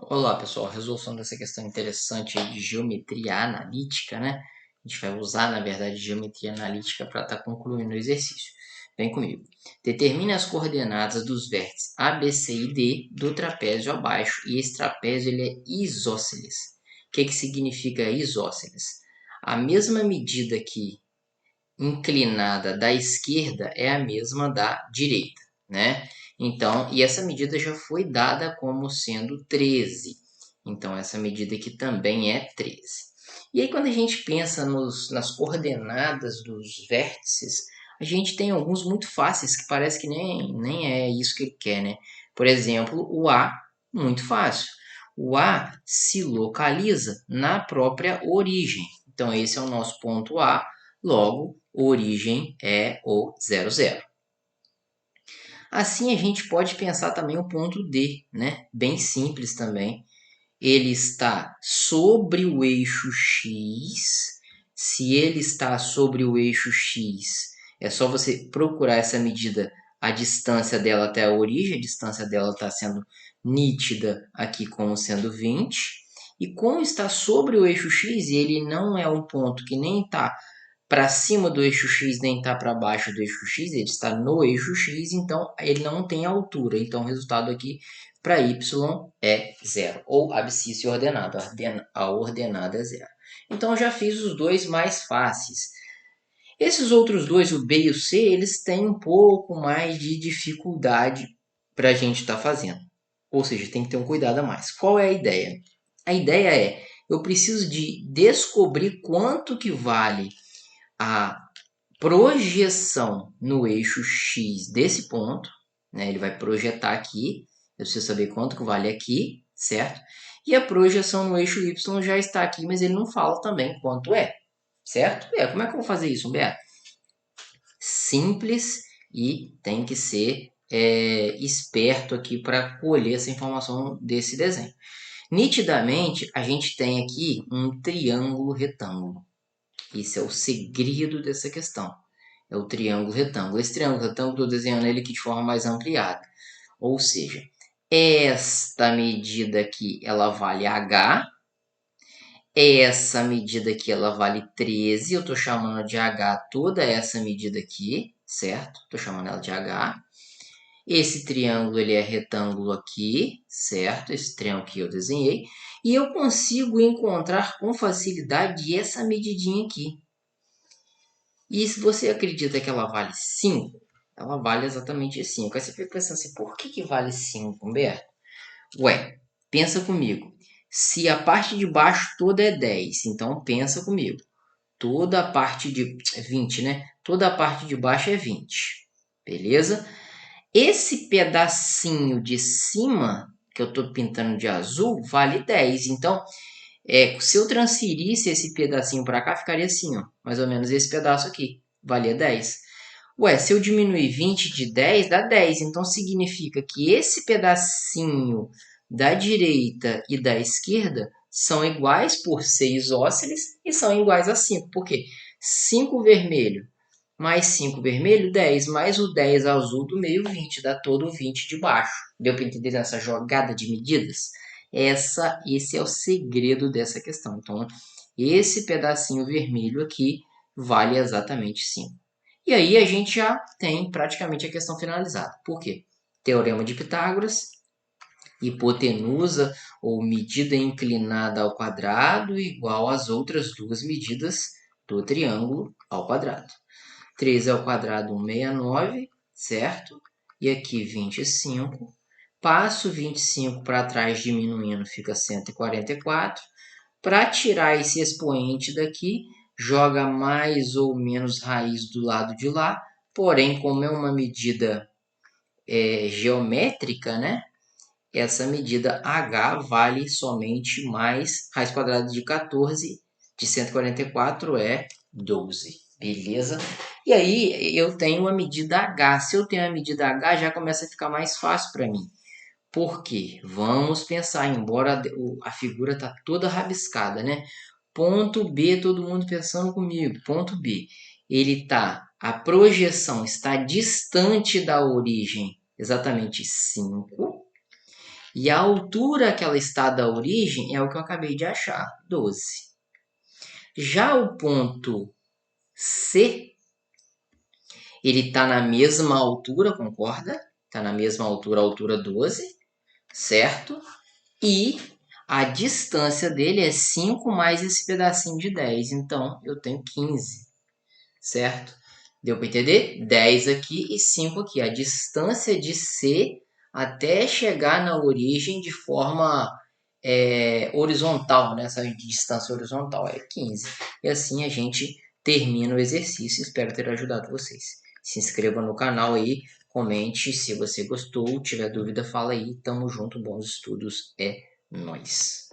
Olá, pessoal. Resolução dessa questão interessante aí de geometria analítica, né? A gente vai usar, na verdade, geometria analítica para estar concluindo o exercício. Vem comigo. Determine as coordenadas dos vértices A, B, C e D do trapézio abaixo. E esse trapézio ele é isósceles. O que significa isósceles? A mesma medida aqui inclinada da esquerda é a mesma da direita, né? Então, e essa medida já foi dada como sendo 13. Então, essa medida aqui também é 13. E aí, quando a gente pensa nas coordenadas dos vértices, a gente tem alguns muito fáceis que parece que nem é isso que ele quer, né? Por exemplo, o A, muito fácil. O A se localiza na própria origem. Então, esse é o nosso ponto A. Logo, origem é o 0, 0. Assim, a gente pode pensar também o ponto D, né? Bem simples também. Ele está sobre o eixo X. Se ele está sobre o eixo X, é só você procurar essa medida, a distância dela até a origem. A distância dela está sendo nítida aqui como sendo 20. E como está sobre o eixo X, e ele não é um ponto que nem está para cima do eixo X nem está para baixo do eixo X, ele está no eixo X, então ele não tem altura. Então o resultado aqui para y é zero, ou abscissa ordenado, a ordenada é zero. Então eu já fiz os dois mais fáceis. Esses outros dois, o B e o C, eles têm um pouco mais de dificuldade para a gente estar fazendo. Ou seja, tem que ter um cuidado a mais. Qual é a ideia? A ideia é, eu preciso de descobrir quanto que vale a projeção no eixo X desse ponto, né? Ele vai projetar aqui, eu preciso saber quanto que vale aqui, certo? E a projeção no eixo Y já está aqui, mas ele não fala também quanto é, certo? Como é que eu vou fazer isso, Humberto? Simples e tem que ser esperto aqui para colher essa informação desse desenho. Nitidamente, a gente tem aqui um triângulo retângulo. Esse é o segredo dessa questão. É o triângulo retângulo. Esse triângulo retângulo, estou desenhando ele aqui de forma mais ampliada. Ou seja, esta medida aqui, ela vale H. Essa medida aqui, ela vale 13. Eu estou chamando de H toda essa medida aqui, certo? Estou chamando ela de H. Esse triângulo, ele é retângulo aqui, certo? Esse triângulo que eu desenhei. E eu consigo encontrar com facilidade essa medidinha aqui. E se você acredita que ela vale 5, ela vale exatamente 5. Aí você fica pensando assim, por que vale 5, Humberto? Ué, pensa comigo. Se a parte de baixo toda é 10, então pensa comigo. Toda a parte de 20, né? Toda a parte de baixo é 20. Beleza? Esse pedacinho de cima, que eu estou pintando de azul, vale 10. Então, se eu transferisse esse pedacinho para cá, ficaria assim, ó, mais ou menos esse pedaço aqui, valia 10. Ué, se eu diminuir 20 de 10, dá 10. Então significa que esse pedacinho da direita e da esquerda são iguais por ser isósceles e são iguais a 5. Por quê? 5 vermelho mais 5 vermelho, 10, mais o 10 azul do meio, 20, dá todo o 20 de baixo. Deu para entender essa jogada de medidas? Esse é o segredo dessa questão. Então, esse pedacinho vermelho aqui vale exatamente 5. E aí a gente já tem praticamente a questão finalizada. Por quê? Teorema de Pitágoras, hipotenusa ou medida inclinada ao quadrado igual às outras duas medidas do triângulo ao quadrado. 3 ao quadrado, 169, certo? E aqui 25. Passo 25 para trás, diminuindo, fica 144. Para tirar esse expoente daqui, joga mais ou menos raiz do lado de lá. Porém, como é uma medida geométrica, né? Essa medida H vale somente mais raiz quadrada de 14 de 144 é 12. Beleza? E aí eu tenho uma medida H. Se eu tenho a medida H, já começa a ficar mais fácil para mim. Por quê? Vamos pensar, embora a figura está toda rabiscada, né? Ponto B, todo mundo pensando comigo. Ponto B. A projeção está distante da origem, exatamente 5. E a altura que ela está da origem é o que eu acabei de achar, 12. Já o ponto C, ele está na mesma altura, concorda? Está na mesma altura, altura 12, certo? E a distância dele é 5 mais esse pedacinho de 10. Então, eu tenho 15, certo? Deu para entender? 10 aqui e 5 aqui. A distância de C até chegar na origem de forma horizontal, nessa distância horizontal é 15. E assim a gente termina o exercício. Espero ter ajudado vocês. Se inscreva no canal aí, comente se você gostou, tiver dúvida, fala aí. Tamo junto, bons estudos, é nóis.